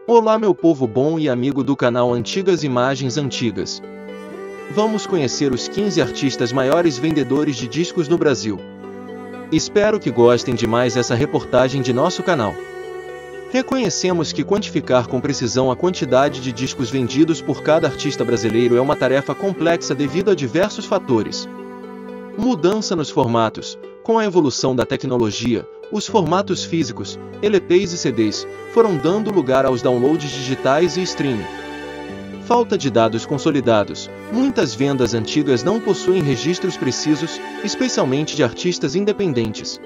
Olá meu povo bom e amigo do canal Antigas Imagens Antigas. Vamos conhecer os 15 artistas maiores vendedores de discos no Brasil. Espero que gostem demais essa reportagem de nosso canal. Reconhecemos que quantificar com precisão a quantidade de discos vendidos por cada artista brasileiro é uma tarefa complexa devido a diversos fatores. Mudança nos formatos. Com a evolução da tecnologia, os formatos físicos, LPs e CDs, foram dando lugar aos downloads digitais e streaming. Falta de dados consolidados. Muitas vendas antigas não possuem registros precisos, especialmente de artistas independentes.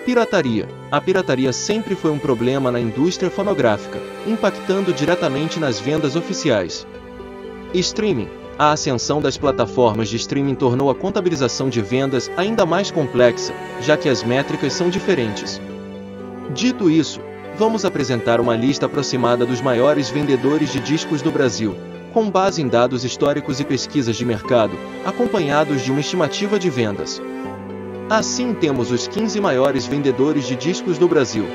Pirataria. A pirataria sempre foi um problema na indústria fonográfica, impactando diretamente nas vendas oficiais. Streaming. A ascensão das plataformas de streaming tornou a contabilização de vendas ainda mais complexa, já que as métricas são diferentes. Dito isso, vamos apresentar uma lista aproximada dos maiores vendedores de discos do Brasil, com base em dados históricos e pesquisas de mercado, acompanhados de uma estimativa de vendas. Assim temos os 15 maiores vendedores de discos do Brasil.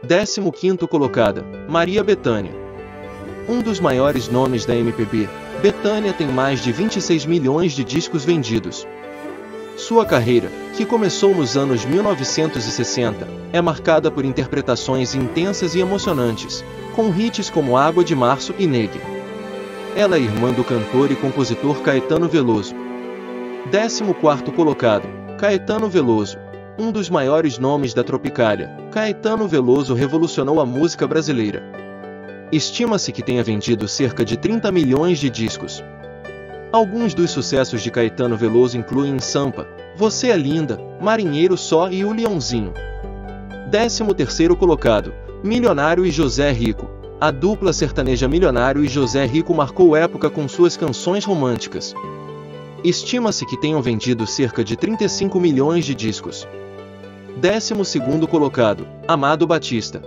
15º colocada, Maria Bethânia. Um dos maiores nomes da MPB, Bethânia tem mais de 26 milhões de discos vendidos. Sua carreira, que começou nos anos 1960, é marcada por interpretações intensas e emocionantes, com hits como Água de Março e Negue. Ela é irmã do cantor e compositor Caetano Veloso. 14º colocado, Caetano Veloso. Um dos maiores nomes da Tropicália, Caetano Veloso revolucionou a música brasileira. Estima-se que tenha vendido cerca de 30 milhões de discos. Alguns dos sucessos de Caetano Veloso incluem Sampa, Você é Linda, Marinheiro Só e O Leãozinho. 13º colocado, Milionário e José Rico. A dupla sertaneja Milionário e José Rico marcou época com suas canções românticas. Estima-se que tenham vendido cerca de 35 milhões de discos. 12º colocado, Amado Batista.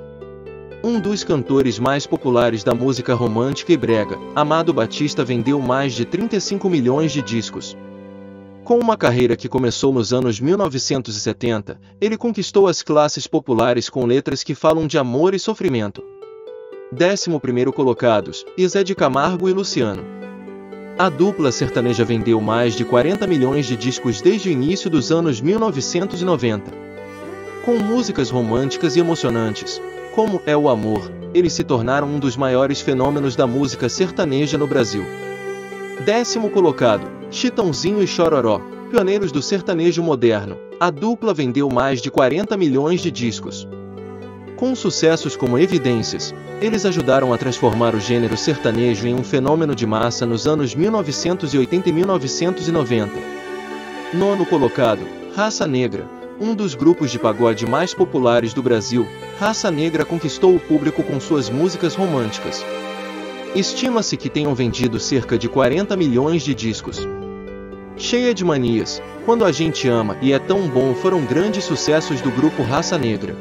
Um dos cantores mais populares da música romântica e brega, Amado Batista vendeu mais de 35 milhões de discos. Com uma carreira que começou nos anos 1970, ele conquistou as classes populares com letras que falam de amor e sofrimento. 11º colocados, Zé de Camargo e Luciano. A dupla sertaneja vendeu mais de 40 milhões de discos desde o início dos anos 1990. Com músicas românticas e emocionantes, como É o Amor, eles se tornaram um dos maiores fenômenos da música sertaneja no Brasil. 10º colocado, Chitãozinho e Chororó, pioneiros do sertanejo moderno. A dupla vendeu mais de 40 milhões de discos. Com sucessos como Evidências, eles ajudaram a transformar o gênero sertanejo em um fenômeno de massa nos anos 1980 e 1990. 9º colocado, Raça Negra. Um dos grupos de pagode mais populares do Brasil, Raça Negra conquistou o público com suas músicas românticas. Estima-se que tenham vendido cerca de 40 milhões de discos. Cheia de Manias, Quando a Gente Ama e É Tão Bom foram grandes sucessos do grupo Raça Negra.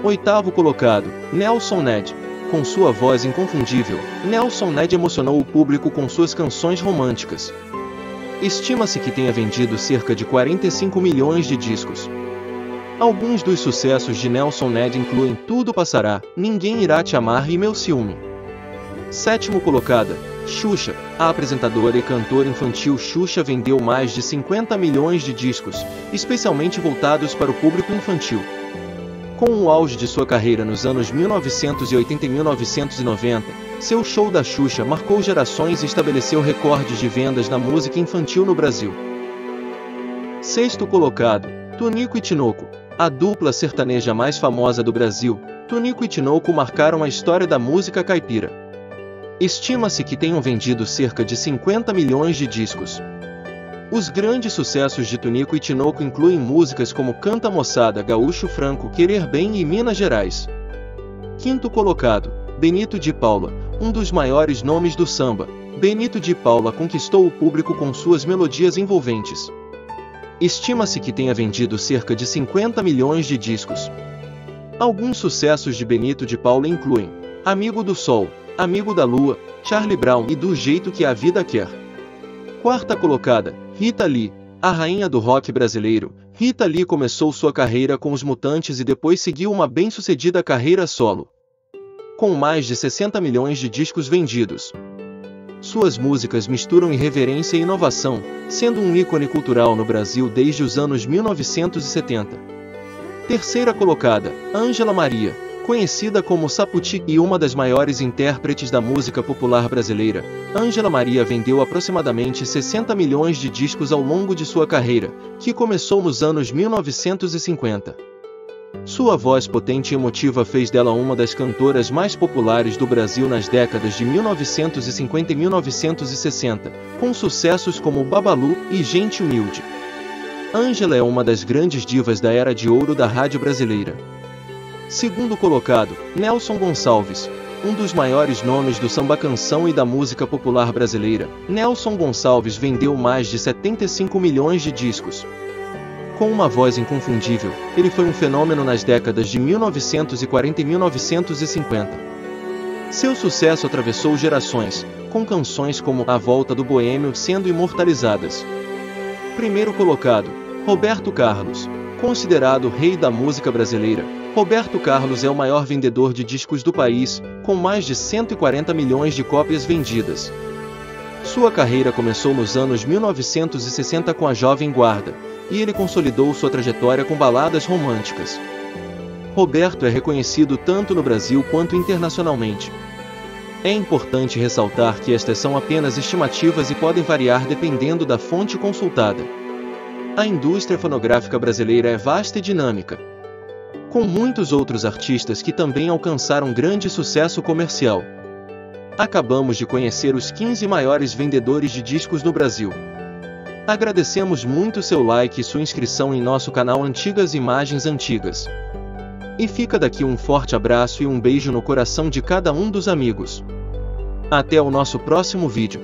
8º colocado, Nelson Ned. Com sua voz inconfundível, Nelson Ned emocionou o público com suas canções românticas. Estima-se que tenha vendido cerca de 45 milhões de discos. Alguns dos sucessos de Nelson Ned incluem Tudo Passará, Ninguém Irá Te Amar e Meu Ciúme. 7º colocada, Xuxa. A apresentadora e cantora infantil Xuxa vendeu mais de 50 milhões de discos, especialmente voltados para o público infantil. Com o auge de sua carreira nos anos 1980 e 1990, seu show da Xuxa marcou gerações e estabeleceu recordes de vendas na música infantil no Brasil. 6º colocado, Tonico e Tinoco. A dupla sertaneja mais famosa do Brasil, Tonico e Tinoco marcaram a história da música caipira. Estima-se que tenham vendido cerca de 50 milhões de discos. Os grandes sucessos de Tonico e Tinoco incluem músicas como Canta Moçada, Gaúcho Franco, Querer Bem e Minas Gerais. 5º colocado, Benito de Paula. Um dos maiores nomes do samba, Benito de Paula conquistou o público com suas melodias envolventes. Estima-se que tenha vendido cerca de 50 milhões de discos. Alguns sucessos de Benito de Paula incluem Amigo do Sol, Amigo da Lua, Charlie Brown e Do Jeito que a Vida Quer. 4ª colocada, Rita Lee. A rainha do rock brasileiro, Rita Lee começou sua carreira com os Mutantes e depois seguiu uma bem-sucedida carreira solo. com mais de 60 milhões de discos vendidos. Suas músicas misturam irreverência e inovação, sendo um ícone cultural no Brasil desde os anos 1970. Terceira colocada, Ângela Maria, conhecida como Sapoti e uma das maiores intérpretes da música popular brasileira. Ângela Maria vendeu aproximadamente 60 milhões de discos ao longo de sua carreira, que começou nos anos 1950. Sua voz potente e emotiva fez dela uma das cantoras mais populares do Brasil nas décadas de 1950 e 1960, com sucessos como Babalu e Gente Humilde. Ângela é uma das grandes divas da era de ouro da rádio brasileira. Segundo colocado, Nelson Gonçalves, um dos maiores nomes do samba-canção e da música popular brasileira. Nelson Gonçalves vendeu mais de 75 milhões de discos. Com uma voz inconfundível, ele foi um fenômeno nas décadas de 1940 e 1950. Seu sucesso atravessou gerações, com canções como A Volta do Boêmio sendo imortalizadas. Primeiro colocado, Roberto Carlos. Considerado o rei da música brasileira, Roberto Carlos é o maior vendedor de discos do país, com mais de 140 milhões de cópias vendidas. Sua carreira começou nos anos 1960 com a Jovem Guarda, e ele consolidou sua trajetória com baladas românticas. Roberto é reconhecido tanto no Brasil quanto internacionalmente. É importante ressaltar que estas são apenas estimativas e podem variar dependendo da fonte consultada. A indústria fonográfica brasileira é vasta e dinâmica, com muitos outros artistas que também alcançaram grande sucesso comercial. Acabamos de conhecer os 15 maiores vendedores de discos no Brasil. Agradecemos muito seu like e sua inscrição em nosso canal Antigas Imagens Antigas. E fica daqui um forte abraço e um beijo no coração de cada um dos amigos. Até o nosso próximo vídeo.